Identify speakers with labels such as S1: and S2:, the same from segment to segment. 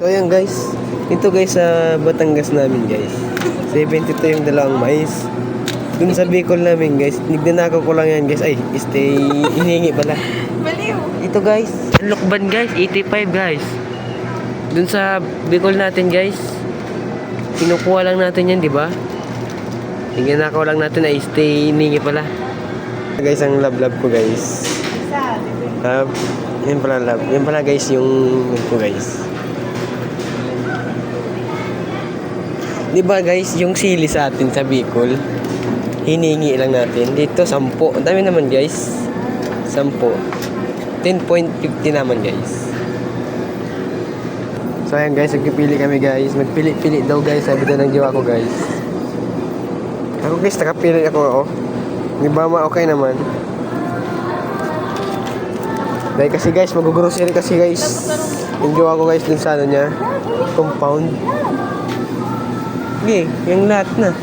S1: So ayan guys, ito guys sa Batangas namin guys. 72 yung dalawang mais. Dun sa Bicol namin guys, nagdanakaw ko lang yan guys. Ay, hinihingi pala.
S2: Baliw.
S1: Ito guys, Lukban guys, 85 guys. Dun sa Bicol natin guys, kinukuha lang natin yan, di ba? Nagdanakaw lang natin ay hinihingi pala. Guys, ang love ko guys. Love, yan pala love. Yan pala guys yung ko guys. Di ba guys, yung sili sa atin sa Bicol, hiningi lang natin. Dito, 10. Ang dami naman guys. 10. 10.50 naman guys. So ayan guys, nagpipili kami guys. Magpili-pili daw guys, sabi daw ng jowa ko guys. Ako guys, nakapili ako. Oh. Di ba okay naman? Dahil kasi guys, mag-grocery kasi guys. Yung jowa ko guys dun sa ano niya, compound. Sige, yung lahat na.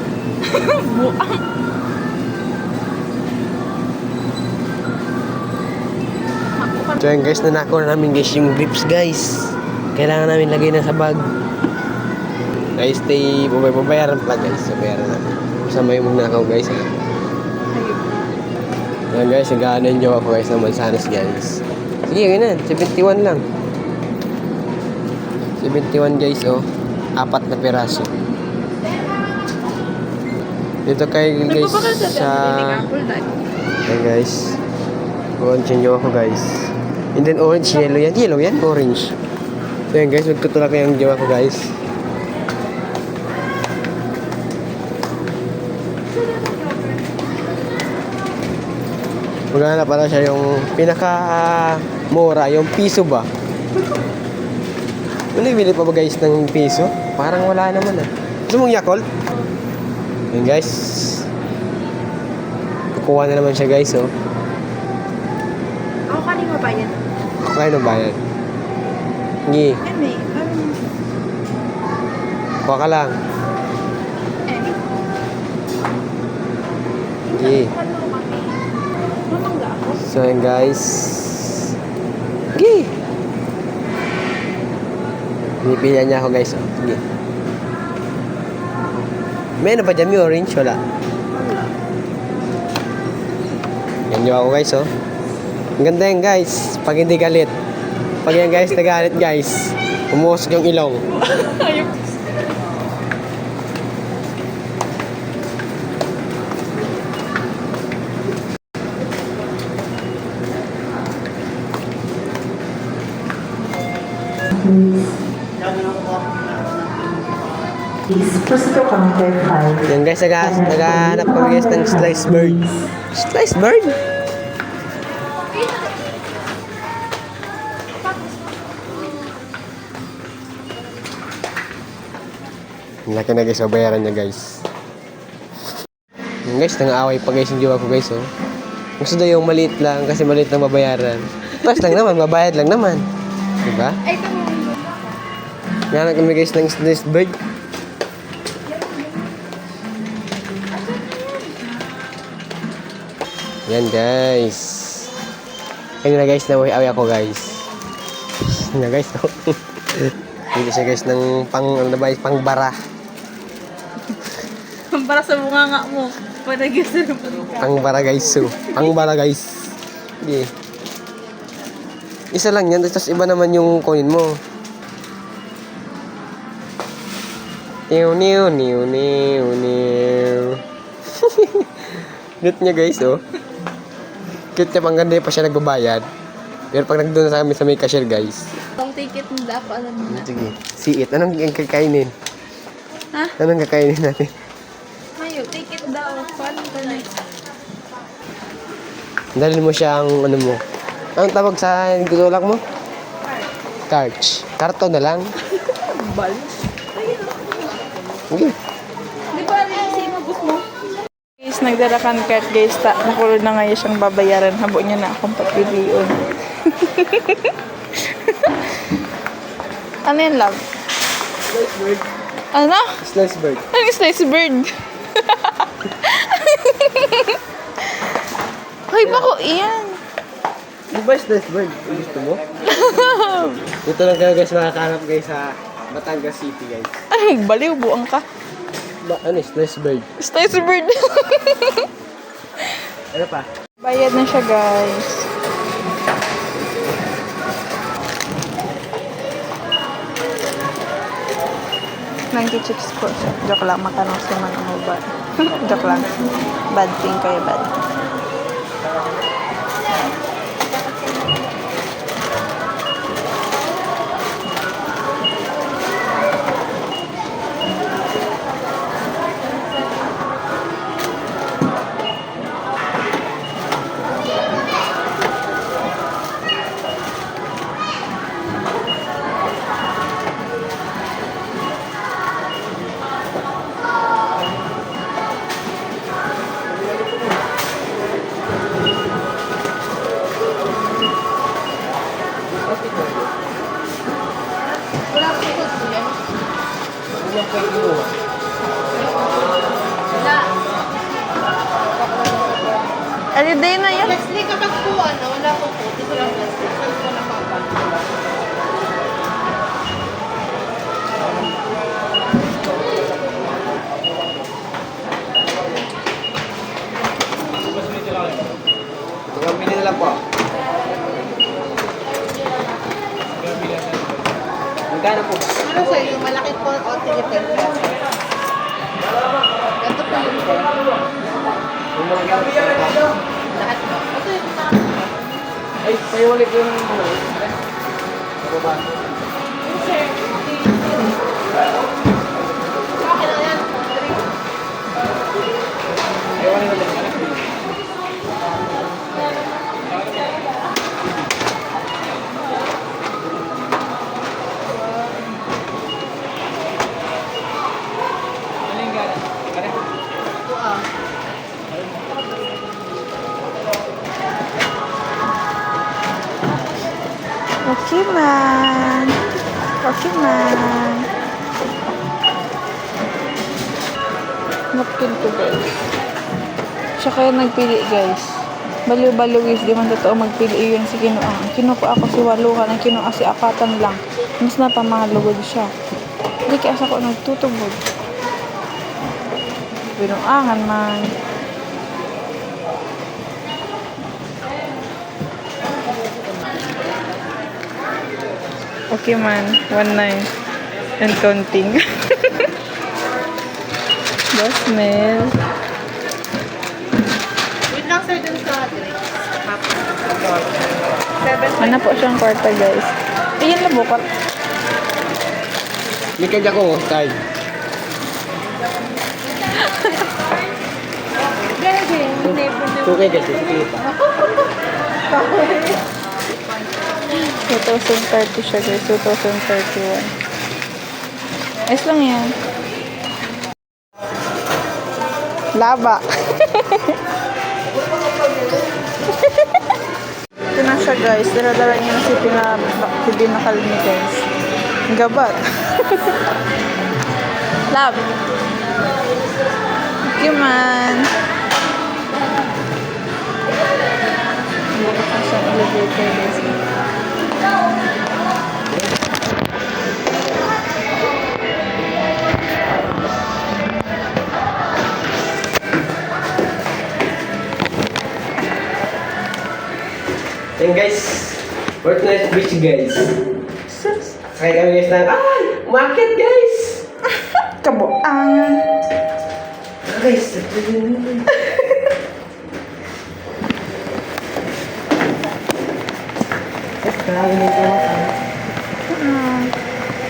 S1: So yun guys, nanakaw na namin guys yung grips guys. Kailangan namin lagay na sa bag. Guys, babayaran pala guys. Babayaran namin. Kasama yung magnakaw guys. Yan guys, nag-ano yung jowa ko guys ng Mansanas guys. Sige, ganyan. 71 lang. 71 guys, oh. 4 na piraso. Dito kay guys sa... Ayan guys. Orange yung jowa ko guys. And then orange, yellow yan. Yellow yan, orange. So yan guys, magtutulak yung jowa ko guys. Magana pala siya yung pinaka mura, yung piso ba? Bili pa ba guys ng piso? Parang wala naman ah. Gusto mong Yakult? Yan guys. Kukuha na naman siya guys, oh.
S2: Ako kanina ba yan?
S1: Kaya na bayad. Hindi. Kuha ka lang. Hindi. So yan guys. Hindi. Pinipilihan niya ako guys, oh. Sige. May ano pa dyan yung orange? Wala. Yan yung ako guys, oh. Ang ganda yan guys. Pag hindi galit. Pag yan guys, nagalit guys. Umusok yung ilong.
S3: Please proceed to counter 5.
S1: Yan guys, naghahanap kami guys ng sliced bird. Sliced bird? Ang laki na guys, bayaran niya guys. Yan guys, nang-aaway pa guys yung jowa ko guys, oh. Gusto daw yung maliit lang kasi maliit lang mabayaran. Plus lang naman, mabayad lang naman. Diba?
S2: Ay, ito mo.
S1: Naghahanap kami guys ng sliced bird. Yan guys. Ayun na guys, nawahi-awi ako guys. Yan na guys, no? Hindi siya guys ng pang bara.
S2: Para sa bunganga mo. Panagisa naman ka.
S1: Pang bara guys, so. Pang bara guys. Sige. Isa lang yan, tapos iba naman yung kunin mo. Niw. Cute niya guys, oh. Cute niya, pang ganda pa siya nagbabayad. Pero pag nagdoon na sa may cashier guys.
S2: Ang ticket mo dapat alam mo na.
S1: Sige, see it. Anong kakainin?
S2: Ha?
S1: Anong kakainin natin?
S2: Mayo, ticket daw. Paano ka na?
S1: Dalhin mo siya ang ano mo. Anong tawag sa gutulak mo? Cards. Karton na lang.
S2: Bal.
S1: Okay.
S2: Di ba rin sino gusto mo? Guys, nagdarakan cart guys. Nakulod na ngayon siyang babayaran. Habo niya na akong papiliyon. Ano yan, love?
S1: Slice bird.
S2: Ano?
S1: Slice bird.
S2: Ano yung slice bird? Ay, bako, iyan.
S1: Di ba slice bird? Gusto mo? Dito lang kayo guys makakahanap guys sa Batangas City guys.
S2: Ay, baliw, buang ka.
S1: Ano, slice bird.
S2: Stay sa bird.
S1: Ano pa?
S2: Bayad na siya, guys. $96 po siya. Joke lang, makanong si man ang ba. Joke lang. Bad thing kayo, bad. Everyday na yan.
S4: Plastic kapag po, wala po po. Dito lang plastic. Saan po napapag?
S1: Ito kami nila po. Magkano po?
S4: Ano sir, yung malaki po, o sige, 10 pesos. Ito po yung lahat po. Ito yung
S1: Ay, sa'yo ulit yung ano. Ano ba?
S4: sir. Okay lang yan.
S1: Ayaw ulit ulit.
S4: Ito ah.
S2: Okay, man. Okay, man. Napkin ko, guys. Siya kaya nagpili, guys. Baliw-baliwis, di man totoo magpili yun si Kinuang. Ang kinuha ako si Waluhan, ang kinuha si Akatan lang. Mas napamalugod siya. Hindi kaya sa ko nagtutubod. Binuangan man. Okay man, 1.9 and counting. Boss Mel.
S4: Wait lang sir, dun sa drinks.
S2: Ano po siyang kwarta, guys? Iyan na bukot.
S1: Mikad ako, tayo. Tukay kasi, sige pa.
S2: 2030 siya, guys. 2031. Ayos lang yan. Laba. Ito na siya, guys. Dala-dala niya na si Pinakalmi, guys. Gabat. Lab. Thank you, man. Bukas na siyang elevator, guys.
S1: Yan guys, Fortnite Beach guys. Kaya kami guys ng, ay! Market guys!
S2: Kabuang.
S1: Guys,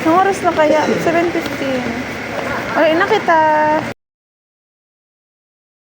S2: Ang oras na kaya? 7:15. Ay, na kita.